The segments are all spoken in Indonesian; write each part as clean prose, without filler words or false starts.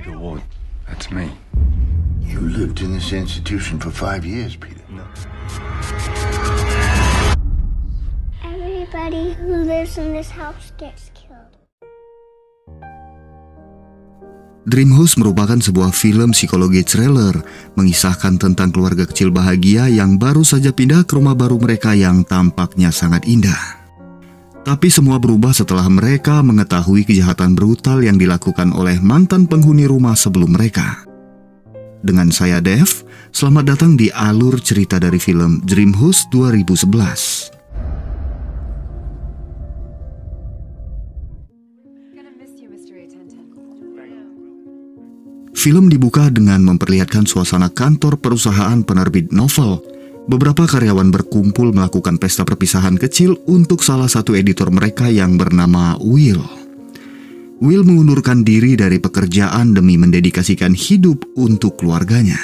Peter Ward. That's me. You lived in this institution for 5 years, Peter. No. Everybody who lives in this house gets killed. Dreamhouse merupakan sebuah film psikologi thriller mengisahkan tentang keluarga kecil bahagia yang baru saja pindah ke rumah baru mereka yang tampaknya sangat indah. Tapi semua berubah setelah mereka mengetahui kejahatan brutal yang dilakukan oleh mantan penghuni rumah sebelum mereka. Dengan saya Dev, selamat datang di alur cerita dari film Dreamhouse 2011. Film dibuka dengan memperlihatkan suasana kantor perusahaan penerbit novel. Beberapa karyawan berkumpul melakukan pesta perpisahan kecil untuk salah satu editor mereka yang bernama Will. Will mengundurkan diri dari pekerjaan demi mendedikasikan hidup untuk keluarganya.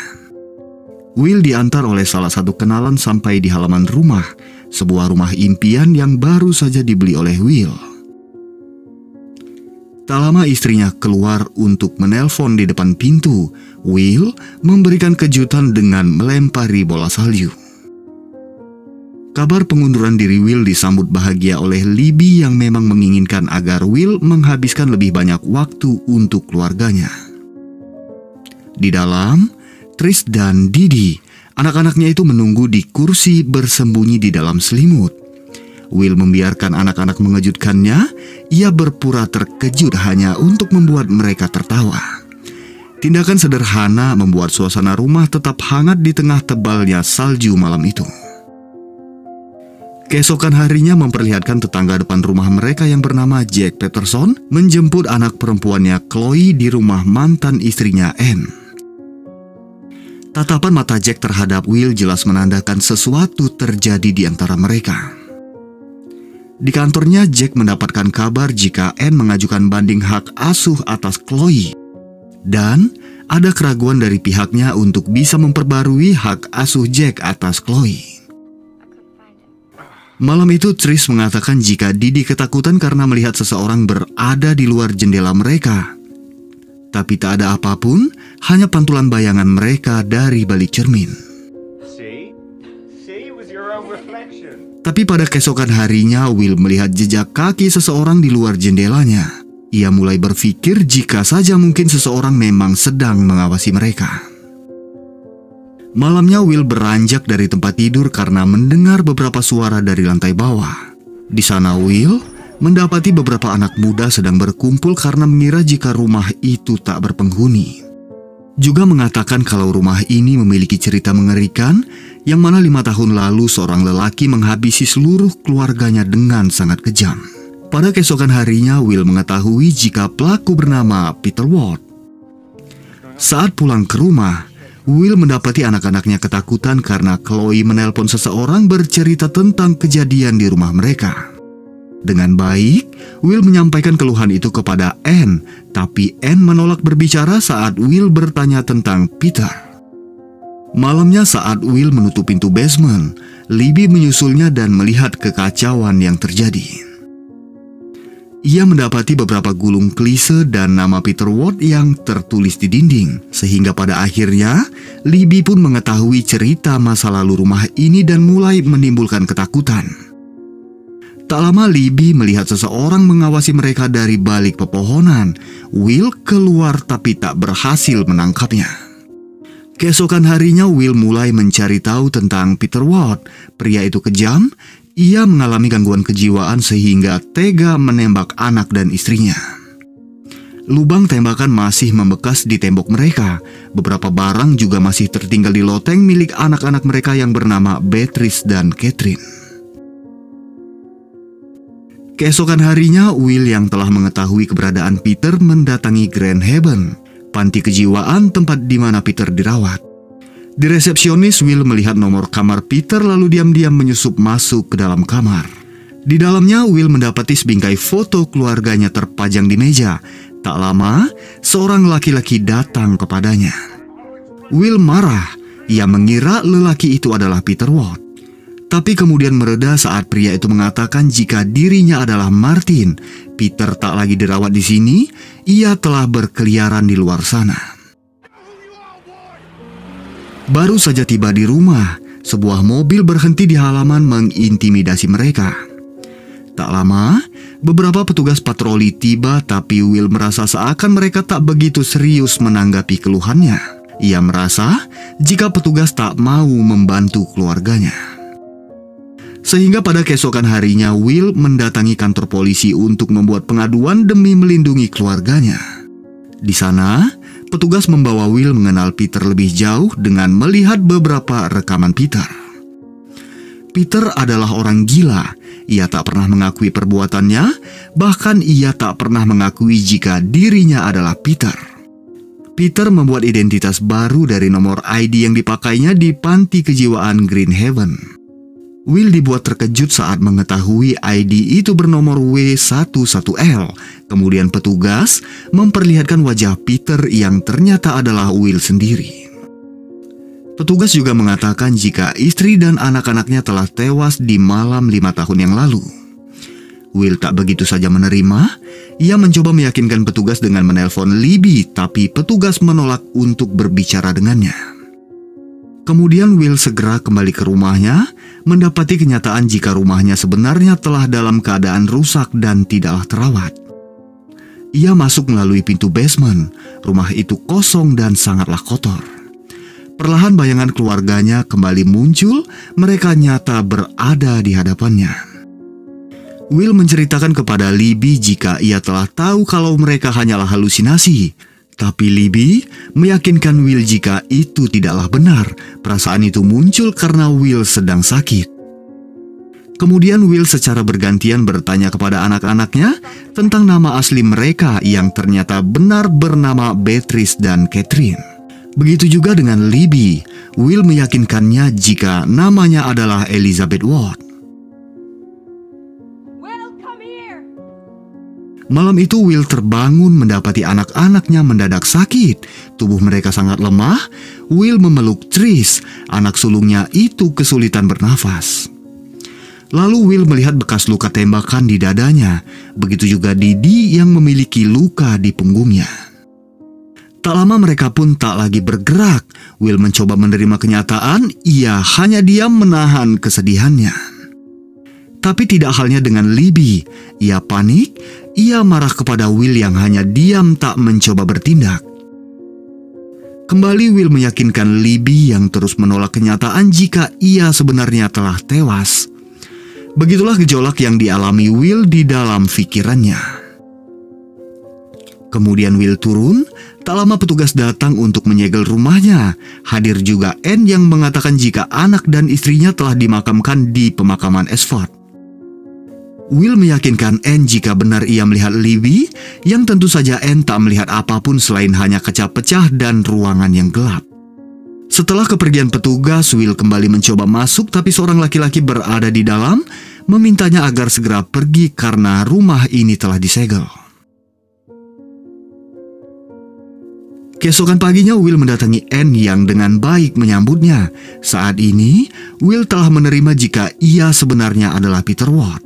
Will diantar oleh salah satu kenalan sampai di halaman rumah, sebuah rumah impian yang baru saja dibeli oleh Will. Tak lama istrinya keluar untuk menelpon di depan pintu. Will memberikan kejutan dengan melempari bola salju. Kabar pengunduran diri Will disambut bahagia oleh Libby yang memang menginginkan agar Will menghabiskan lebih banyak waktu untuk keluarganya. Di dalam, Tris dan Didi, anak-anaknya itu menunggu di kursi bersembunyi di dalam selimut. Will membiarkan anak-anak mengejutkannya. Ia berpura terkejut hanya untuk membuat mereka tertawa. Tindakan sederhana membuat suasana rumah tetap hangat di tengah tebalnya salju malam itu. Keesokan harinya memperlihatkan tetangga depan rumah mereka yang bernama Jack Peterson menjemput anak perempuannya Chloe di rumah mantan istrinya Anne. Tatapan mata Jack terhadap Will jelas menandakan sesuatu terjadi di antara mereka. Di kantornya, Jack mendapatkan kabar jika Anne mengajukan banding hak asuh atas Chloe. Dan ada keraguan dari pihaknya untuk bisa memperbarui hak asuh Jack atas Chloe. Malam itu, Tris mengatakan jika Didi ketakutan karena melihat seseorang berada di luar jendela mereka. Tapi tak ada apapun, hanya pantulan bayangan mereka dari balik cermin. Tapi pada keesokan harinya, Will melihat jejak kaki seseorang di luar jendelanya. Ia mulai berpikir jika saja mungkin seseorang memang sedang mengawasi mereka. Malamnya, Will beranjak dari tempat tidur karena mendengar beberapa suara dari lantai bawah. Di sana, Will mendapati beberapa anak muda sedang berkumpul karena mengira jika rumah itu tak berpenghuni. Juga mengatakan kalau rumah ini memiliki cerita mengerikan, yang mana 5 tahun lalu seorang lelaki menghabisi seluruh keluarganya dengan sangat kejam. Pada keesokan harinya, Will mengetahui jika pelaku bernama Peter Ward. Saat pulang ke rumah, Will mendapati anak-anaknya ketakutan karena Chloe menelpon seseorang bercerita tentang kejadian di rumah mereka. Dengan baik, Will menyampaikan keluhan itu kepada Anne, tapi Anne menolak berbicara saat Will bertanya tentang Peter. Malamnya saat Will menutup pintu basement, Libby menyusulnya dan melihat kekacauan yang terjadi. Ia mendapati beberapa gulung klise dan nama Peter Ward yang tertulis di dinding, sehingga pada akhirnya Libby pun mengetahui cerita masa lalu rumah ini dan mulai menimbulkan ketakutan. Tak lama Libby melihat seseorang mengawasi mereka dari balik pepohonan. Will keluar tapi tak berhasil menangkapnya. Keesokan harinya Will mulai mencari tahu tentang Peter Ward. Pria itu kejam, ia mengalami gangguan kejiwaan sehingga tega menembak anak dan istrinya. Lubang tembakan masih membekas di tembok mereka. Beberapa barang juga masih tertinggal di loteng milik anak-anak mereka yang bernama Beatrice dan Catherine. Keesokan harinya, Will yang telah mengetahui keberadaan Peter mendatangi Grand Haven, panti kejiwaan tempat di mana Peter dirawat. Di resepsionis, Will melihat nomor kamar Peter lalu diam-diam menyusup masuk ke dalam kamar. Di dalamnya, Will mendapati sebingkai foto keluarganya terpajang di meja. Tak lama, seorang laki-laki datang kepadanya. Will marah, ia mengira lelaki itu adalah Peter Ward. Tapi kemudian mereda saat pria itu mengatakan jika dirinya adalah Martin, Peter tak lagi dirawat di sini, ia telah berkeliaran di luar sana. Baru saja tiba di rumah, sebuah mobil berhenti di halaman mengintimidasi mereka. Tak lama, beberapa petugas patroli tiba, tapi Will merasa seakan mereka tak begitu serius menanggapi keluhannya. Ia merasa jika petugas tak mau membantu keluarganya. Sehingga pada keesokan harinya Will mendatangi kantor polisi untuk membuat pengaduan demi melindungi keluarganya. Di sana, petugas membawa Will mengenal Peter lebih jauh dengan melihat beberapa rekaman Peter. Peter adalah orang gila. Ia tak pernah mengakui perbuatannya, bahkan ia tak pernah mengakui jika dirinya adalah Peter. Peter membuat identitas baru dari nomor ID yang dipakainya di panti kejiwaan Green Haven. Will dibuat terkejut saat mengetahui ID itu bernomor W11L. Kemudian petugas memperlihatkan wajah Peter yang ternyata adalah Will sendiri. Petugas juga mengatakan jika istri dan anak-anaknya telah tewas di malam 5 tahun yang lalu. Will tak begitu saja menerima. Ia mencoba meyakinkan petugas dengan menelpon Libby, tapi petugas menolak untuk berbicara dengannya. Kemudian Will segera kembali ke rumahnya, mendapati kenyataan jika rumahnya sebenarnya telah dalam keadaan rusak dan tidaklah terawat. Ia masuk melalui pintu basement. Rumah itu kosong dan sangatlah kotor. Perlahan bayangan keluarganya kembali muncul, mereka nyata berada di hadapannya. Will menceritakan kepada Libby jika ia telah tahu kalau mereka hanyalah halusinasi. Tapi Libby meyakinkan Will jika itu tidaklah benar. Perasaan itu muncul karena Will sedang sakit. Kemudian Will secara bergantian bertanya kepada anak-anaknya tentang nama asli mereka yang ternyata benar bernama Beatrice dan Catherine. Begitu juga dengan Libby. Will meyakinkannya jika namanya adalah Elizabeth Ward. Malam itu Will terbangun mendapati anak-anaknya mendadak sakit. Tubuh mereka sangat lemah. Will memeluk Trish, anak sulungnya itu kesulitan bernafas. Lalu Will melihat bekas luka tembakan di dadanya. Begitu juga Didi yang memiliki luka di punggungnya. Tak lama mereka pun tak lagi bergerak. Will mencoba menerima kenyataan, ia hanya diam menahan kesedihannya. Tapi tidak halnya dengan Libby. Ia panik, ia marah kepada Will yang hanya diam tak mencoba bertindak. Kembali Will meyakinkan Libby yang terus menolak kenyataan jika ia sebenarnya telah tewas. Begitulah gejolak yang dialami Will di dalam pikirannya. Kemudian Will turun, tak lama petugas datang untuk menyegel rumahnya. Hadir juga Anne yang mengatakan jika anak dan istrinya telah dimakamkan di pemakaman Ashford. Will meyakinkan Anne jika benar ia melihat Libby, yang tentu saja Anne tak melihat apapun selain hanya kaca pecah dan ruangan yang gelap. Setelah kepergian petugas, Will kembali mencoba masuk, tapi seorang laki-laki berada di dalam, memintanya agar segera pergi karena rumah ini telah disegel. Keesokan paginya Will mendatangi Anne yang dengan baik menyambutnya. Saat ini, Will telah menerima jika ia sebenarnya adalah Peter Ward.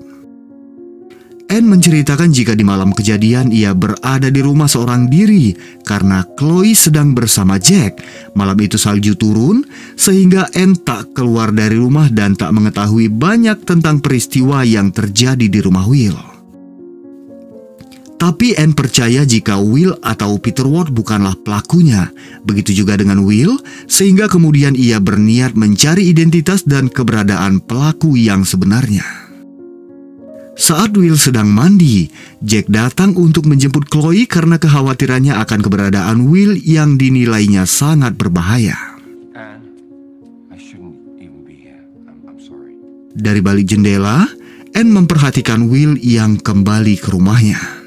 Anne menceritakan jika di malam kejadian ia berada di rumah seorang diri karena Chloe sedang bersama Jack. Malam itu salju turun sehingga Anne tak keluar dari rumah dan tak mengetahui banyak tentang peristiwa yang terjadi di rumah Will. Tapi Anne percaya jika Will atau Peter Ward bukanlah pelakunya. Begitu juga dengan Will, sehingga kemudian ia berniat mencari identitas dan keberadaan pelaku yang sebenarnya. Saat Will sedang mandi, Jack datang untuk menjemput Chloe karena kekhawatirannya akan keberadaan Will yang dinilainya sangat berbahaya. Dari balik jendela, Anne memperhatikan Will yang kembali ke rumahnya.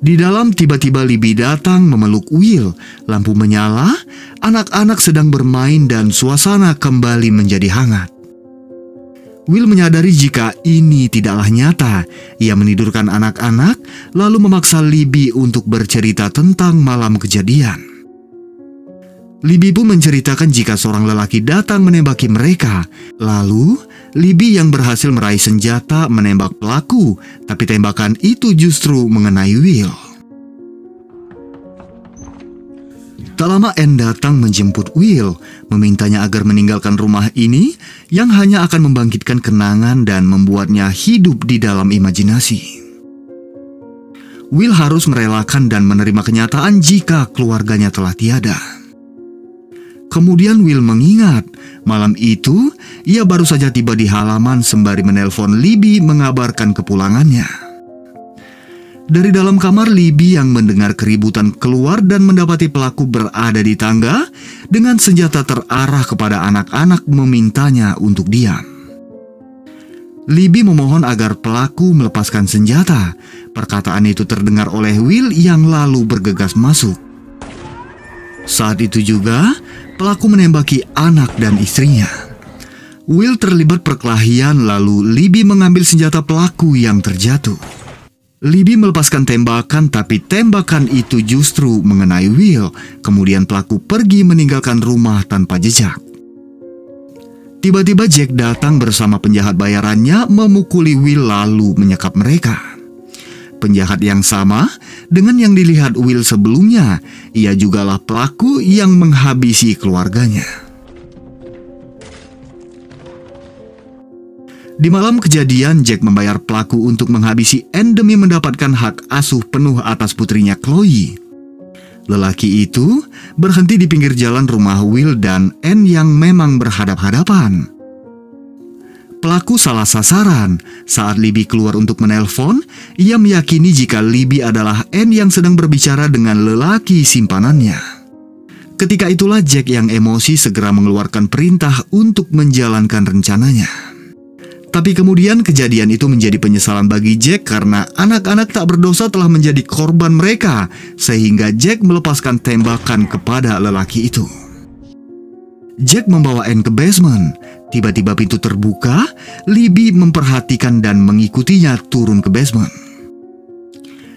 Di dalam tiba-tiba Libby datang memeluk Will. Lampu menyala, anak-anak sedang bermain dan suasana kembali menjadi hangat. Will menyadari jika ini tidaklah nyata. Ia menidurkan anak-anak, lalu memaksa Libby untuk bercerita tentang malam kejadian. Libby pun menceritakan jika seorang lelaki datang menembaki mereka. Lalu, Libby yang berhasil meraih senjata menembak pelaku, tapi tembakan itu justru mengenai Will. Tak lama Anne datang menjemput Will, memintanya agar meninggalkan rumah ini yang hanya akan membangkitkan kenangan dan membuatnya hidup di dalam imajinasi. Will harus merelakan dan menerima kenyataan jika keluarganya telah tiada. Kemudian Will mengingat, malam itu ia baru saja tiba di halaman sembari menelpon Libby mengabarkan kepulangannya. Dari dalam kamar, Libby yang mendengar keributan keluar dan mendapati pelaku berada di tangga dengan senjata terarah kepada anak-anak memintanya untuk diam. Libby memohon agar pelaku melepaskan senjata. Perkataan itu terdengar oleh Will yang lalu bergegas masuk. Saat itu juga, pelaku menembaki anak dan istrinya. Will terlibat perkelahian, lalu Libby mengambil senjata pelaku yang terjatuh. Libby melepaskan tembakan, tapi tembakan itu justru mengenai Will. Kemudian pelaku pergi meninggalkan rumah tanpa jejak. Tiba-tiba Jack datang bersama penjahat bayarannya, memukuli Will lalu menyekap mereka. Penjahat yang sama dengan yang dilihat Will sebelumnya, ia jugalah pelaku yang menghabisi keluarganya. Di malam kejadian, Jack membayar pelaku untuk menghabisi Anne demi mendapatkan hak asuh penuh atas putrinya Chloe. Lelaki itu berhenti di pinggir jalan rumah Will dan Anne yang memang berhadap-hadapan. Pelaku salah sasaran. Saat Libby keluar untuk menelpon, ia meyakini jika Libby adalah Anne yang sedang berbicara dengan lelaki simpanannya. Ketika itulah Jack yang emosi segera mengeluarkan perintah untuk menjalankan rencananya. Tapi kemudian kejadian itu menjadi penyesalan bagi Jack karena anak-anak tak berdosa telah menjadi korban mereka, sehingga Jack melepaskan tembakan kepada lelaki itu. Jack membawa Anne ke basement. Tiba-tiba pintu terbuka, Libby memperhatikan dan mengikutinya turun ke basement.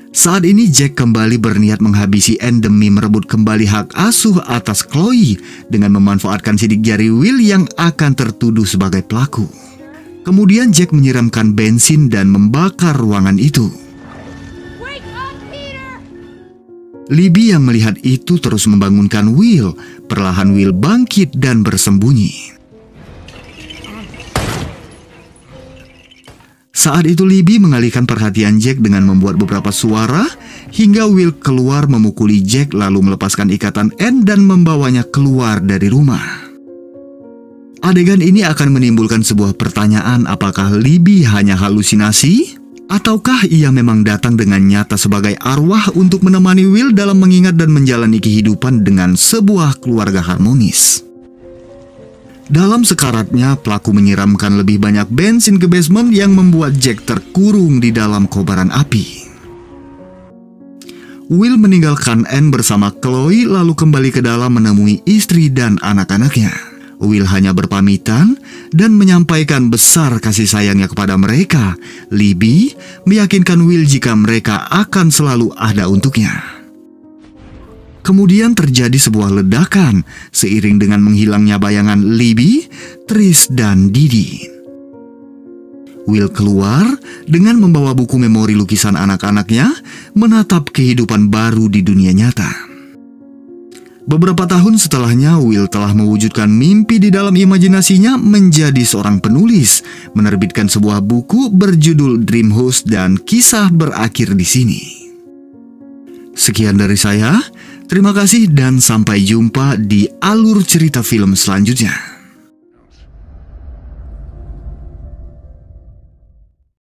Saat ini Jack kembali berniat menghabisi Anne demi merebut kembali hak asuh atas Chloe dengan memanfaatkan sidik jari Will yang akan tertuduh sebagai pelaku. Kemudian Jack menyiramkan bensin dan membakar ruangan itu. Libby yang melihat itu terus membangunkan Will. Perlahan Will bangkit dan bersembunyi. Saat itu Libby mengalihkan perhatian Jack dengan membuat beberapa suara hingga Will keluar memukuli Jack lalu melepaskan ikatan Anne dan membawanya keluar dari rumah. Adegan ini akan menimbulkan sebuah pertanyaan, apakah Libby hanya halusinasi? Ataukah ia memang datang dengan nyata sebagai arwah untuk menemani Will dalam mengingat dan menjalani kehidupan dengan sebuah keluarga harmonis? Dalam sekaratnya, pelaku menyiramkan lebih banyak bensin ke basement yang membuat Jack terkurung di dalam kobaran api. Will meninggalkan Anne bersama Chloe lalu kembali ke dalam menemui istri dan anak-anaknya. Will hanya berpamitan dan menyampaikan besar kasih sayangnya kepada mereka. Libby meyakinkan Will jika mereka akan selalu ada untuknya. Kemudian terjadi sebuah ledakan seiring dengan menghilangnya bayangan Libby, Tris, dan Didi. Will keluar dengan membawa buku memori lukisan anak-anaknya, menatap kehidupan baru di dunia nyata. Beberapa tahun setelahnya, Will telah mewujudkan mimpi di dalam imajinasinya menjadi seorang penulis, menerbitkan sebuah buku berjudul Dream House dan kisah berakhir di sini. Sekian dari saya, terima kasih dan sampai jumpa di alur cerita film selanjutnya.